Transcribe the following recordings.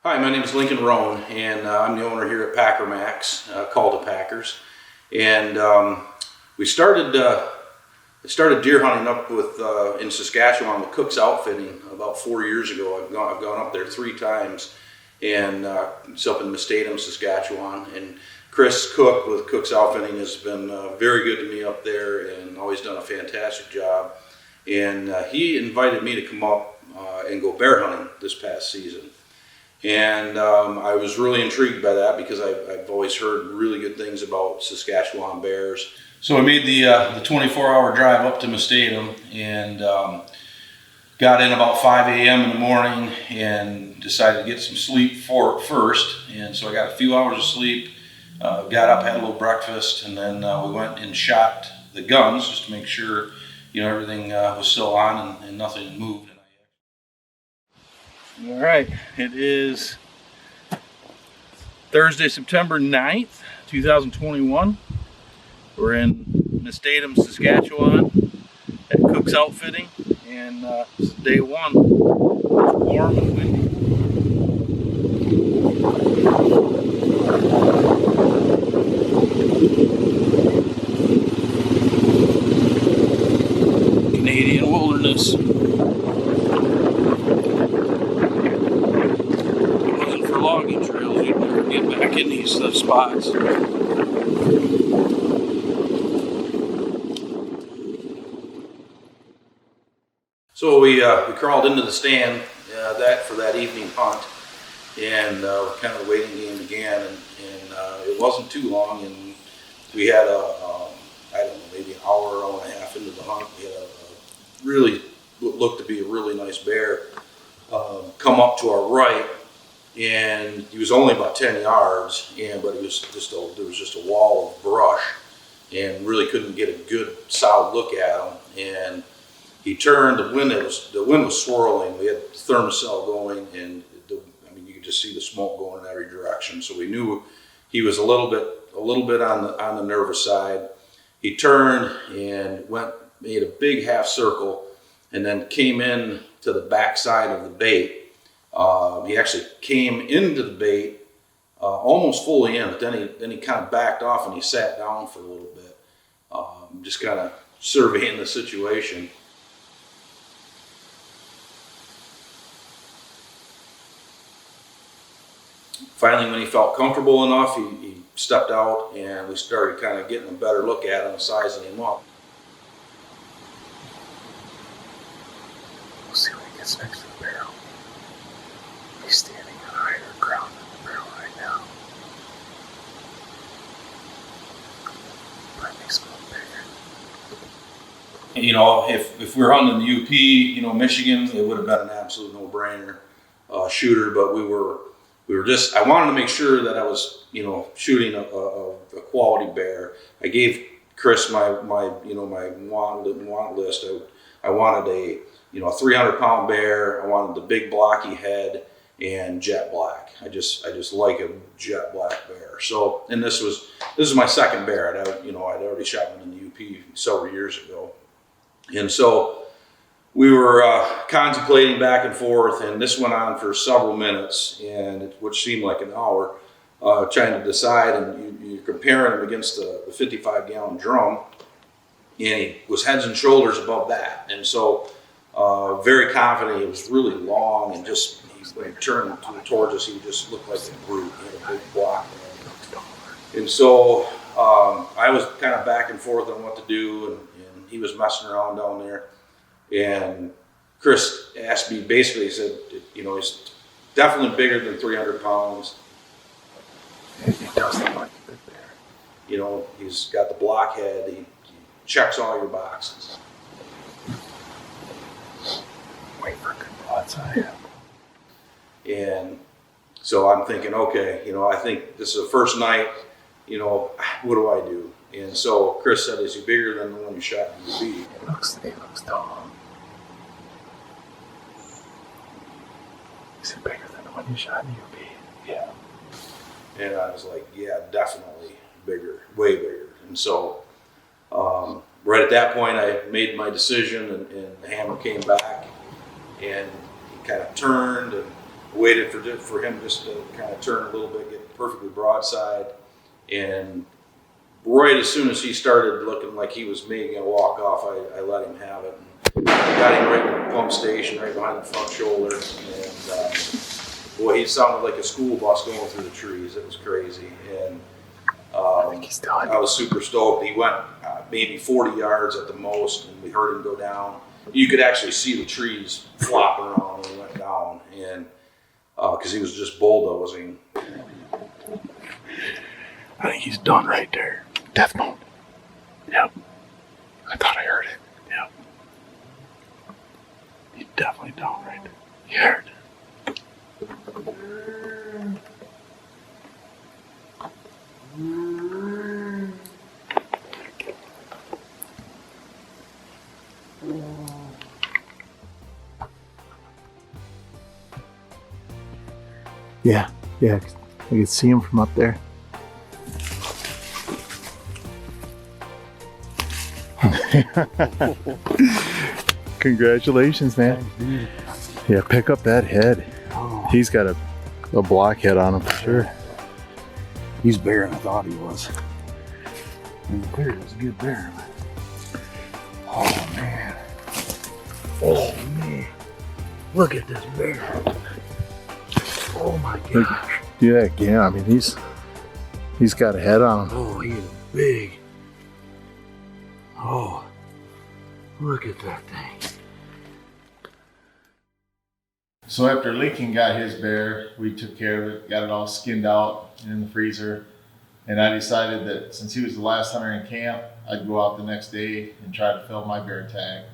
Hi, my name is Rohn, and I'm the owner here at Maxx, Call to Packers. And we started deer hunting up with in Saskatchewan with Cook's Outfitting about 4 years ago. I've gone up there 3 times, and it's up in Motocross, Saskatchewan. And Chris Cook with Cook's Outfitting has been very good to me up there and always done a fantastic job. And he invited me to come up and go bear hunting this past season. And I was really intrigued by that because I've always heard really good things about Saskatchewan bears. So I made the 24-hour drive up to Motocross and got in about 5 a.m. in the morning and decided to get some sleep first. And so I got a few hours of sleep, got up, had a little breakfast, and then we went and shot the guns just to make sure everything was still on and nothing had moved. All right, it is Thursday, September 9th, 2021. We're in Motocross, Saskatchewan at Cook's Outfitting, and this is day one. It's warm and windy. Canadian wilderness. Logging trails, you'd never get back in these spots. So we crawled into the stand for that evening hunt, and kind of the waiting game began, and it wasn't too long, and we had I don't know, maybe an hour and a half into the hunt. We had a really what looked to be a really nice bear come up to our right. And he was only about 10 yards, but it was there was just a wall of brush, and really couldn't get a good solid look at him. And he turned. The wind was swirling. We had thermocell going, and you could just see the smoke going in every direction. So we knew he was a little bit on the nervous side. He turned and made a big half circle, and then came in to the back side of the bait. He actually came into the bait almost fully in, but then he kind of backed off and he sat down for a little bit, just kind of surveying the situation. Finally, when he felt comfortable enough, he stepped out, and we started kind of getting a better look at him, sizing him up. We'll see when he gets next to the barrel. He's standing on higher ground than the barrel right now. But it makes him look bigger. If we were hunting the UP, Michigan, it would have been an absolute no-brainer shooter. But we were just. I wanted to make sure that I was, shooting a quality bear. I gave Chris my want list. I wanted a 300-pound bear. I wanted the big blocky head and jet black. I just like a jet black bear. So, and this is my second bear. I'd already shot one in the UP several years ago, and so we were contemplating back and forth, and this went on for several minutes, which seemed like an hour, trying to decide. And you're comparing him against the 55-gallon drum, and he was heads and shoulders above that, and so very confident. He was really long, and just when he turned towards us, he just looked like a brute. He had a big block. And so I was kind of back and forth on what to do, and he was messing around down there. And Chris asked me, basically, he said, he's definitely bigger than 300 pounds. He does look like a big bear. He's got the block head. He checks all your boxes. Wait for a good broadside. And so I'm thinking, okay, I think this is the first night, what do I do? And so Chris said, is he bigger than the one you shot in the UP? He looks tall. Is it bigger than the one you shot in the UP? Yeah. And I was like, yeah, definitely bigger, way bigger. And so right at that point, I made my decision, and the hammer came back, and he kind of turned and waited for him just to kind of turn a little bit, get perfectly broadside, and right as soon as he started looking like he was maybe going to walk off, I let him have it. And got him right in the pump station, right behind the front shoulder, and boy, he sounded like a school bus going through the trees. It was crazy, and I think he's done. I was super stoked. He went maybe 40 yards at the most, and we heard him go down. You could actually see the trees flopping around when he went down, and because he was just bulldozing. I think he's done right there. Death mode. Yep. I thought I heard it. Yep. He's definitely done right there. You heard it. Yeah, I could see him from up there. Congratulations, man. Yeah, pick up that head. Oh, He's got a block head on him for sure. he's bigger than I thought he was. And the clear was a good bear. Oh man. Oh man. Look at this bear. Oh my gosh. Do that again. I mean, he's got a head on him. Oh, he is big. Oh, look at that thing. So after Lincoln got his bear, we took care of it, got it all skinned out and in the freezer. And I decided that since he was the last hunter in camp, I'd go out the next day and try to fill my bear tag.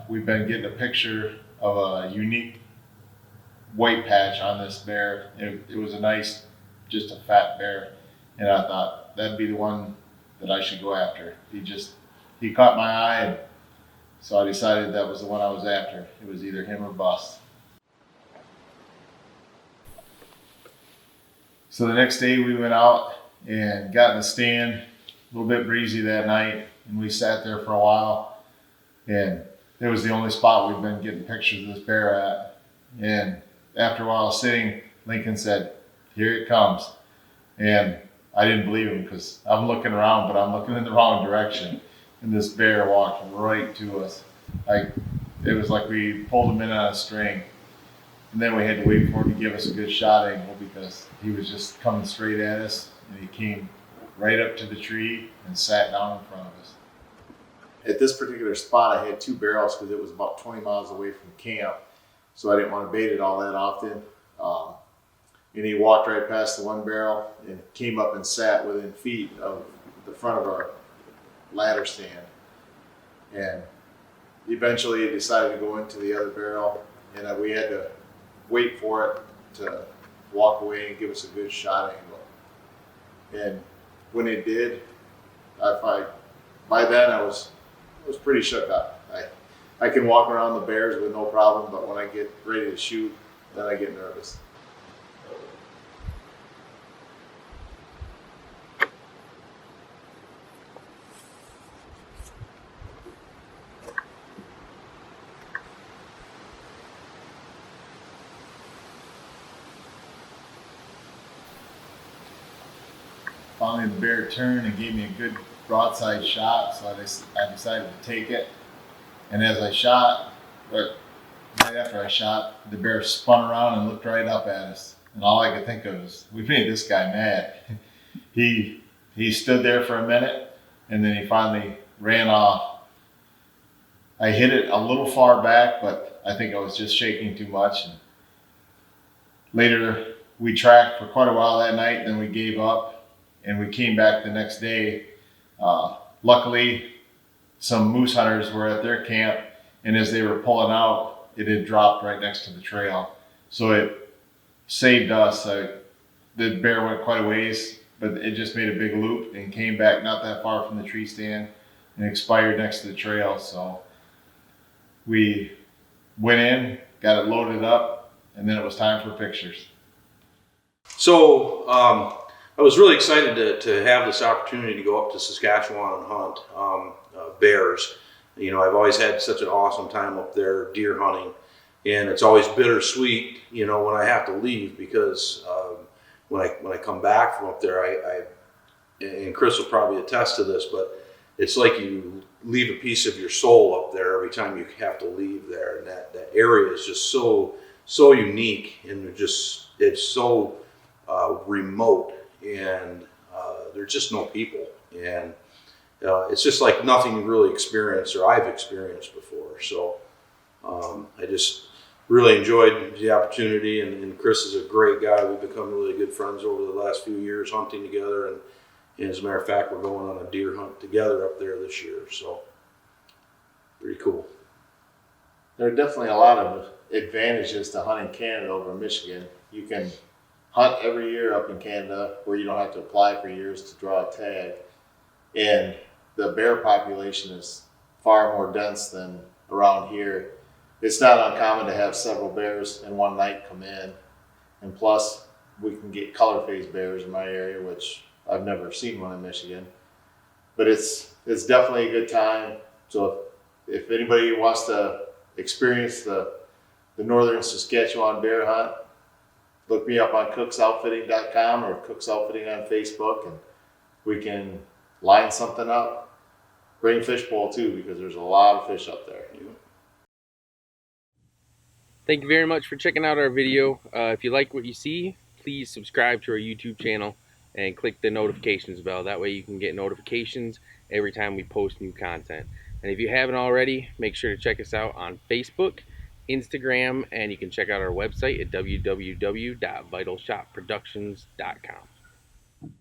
We've been getting a picture of a unique white patch on this bear. It was a nice, just a fat bear. And I thought that'd be the one that I should go after. He caught my eye, and so I decided that was the one I was after. It was either him or bust. So the next day we went out and got in the stand, a little bit breezy that night, and we sat there for a while. And it was the only spot we've been getting pictures of this bear at. And after a while sitting, Lincoln said, "Here it comes." And I didn't believe him because I'm looking around, but I'm looking in the wrong direction. And this bear walked right to us. It was like we pulled him in on a string. And then we had to wait for him to give us a good shot angle because he was just coming straight at us. And he came right up to the tree and sat down in front of us. At this particular spot, I had two barrels because it was about 20 miles away from camp. So I didn't want to bait it all that often. And he walked right past the one barrel and came up and sat within feet of the front of our ladder stand. And eventually he decided to go into the other barrel, and we had to wait for it to walk away and give us a good shot angle. And when it did, by then I was pretty shook up. I can walk around the bears with no problem, but when I get ready to shoot, then I get nervous. Finally, the bear turned and gave me a good broadside shot, so I decided to take it. And as I shot, right after I shot, the bear spun around and looked right up at us. And all I could think of is, we made this guy mad. He stood there for a minute, and then he finally ran off. I hit it a little far back, but I think I was just shaking too much. And later, we tracked for quite a while that night, and then we gave up. And we came back the next day. Luckily, some moose hunters were at their camp, and as they were pulling out, it had dropped right next to the trail. So it saved us. The bear went quite a ways, but it just made a big loop and came back not that far from the tree stand and expired next to the trail. So we went in, got it loaded up, and then it was time for pictures. So I was really excited to have this opportunity to go up to Saskatchewan and hunt bears. You know, I've always had such an awesome time up there deer hunting. and it's always bittersweet, you know, when I have to leave, because when I come back from up there, and Chris will probably attest to this, but it's like you leave a piece of your soul up there every time you have to leave there, and that area is just so unique, and it's so remote, and there's just no people, and it's just like nothing you really experienced or I've experienced before. So I just really enjoyed the opportunity, and Chris is a great guy. We've become really good friends over the last few years hunting together, and as a matter of fact, we're going on a deer hunt together up there this year. So pretty cool. There are definitely a lot of advantages to hunting Canada over Michigan. You can hunt every year up in Canada where you don't have to apply for years to draw a tag. And the bear population is far more dense than around here. It's not uncommon to have several bears in one night come in. And plus, we can get color phase bears in my area, which I've never seen one in Michigan. But it's definitely a good time. So if anybody wants to experience the northern Saskatchewan bear hunt, look me up on cooksoutfitting.com or Cooks Outfitting on Facebook, and we can line something up. Bring fish pole too, because there's a lot of fish up there. Thank you very much for checking out our video. If you like what you see, please subscribe to our YouTube channel and click the notifications bell. That way you can get notifications every time we post new content. And if you haven't already, make sure to check us out on Facebook, Instagram, and you can check out our website at www.vitalshopproductions.com.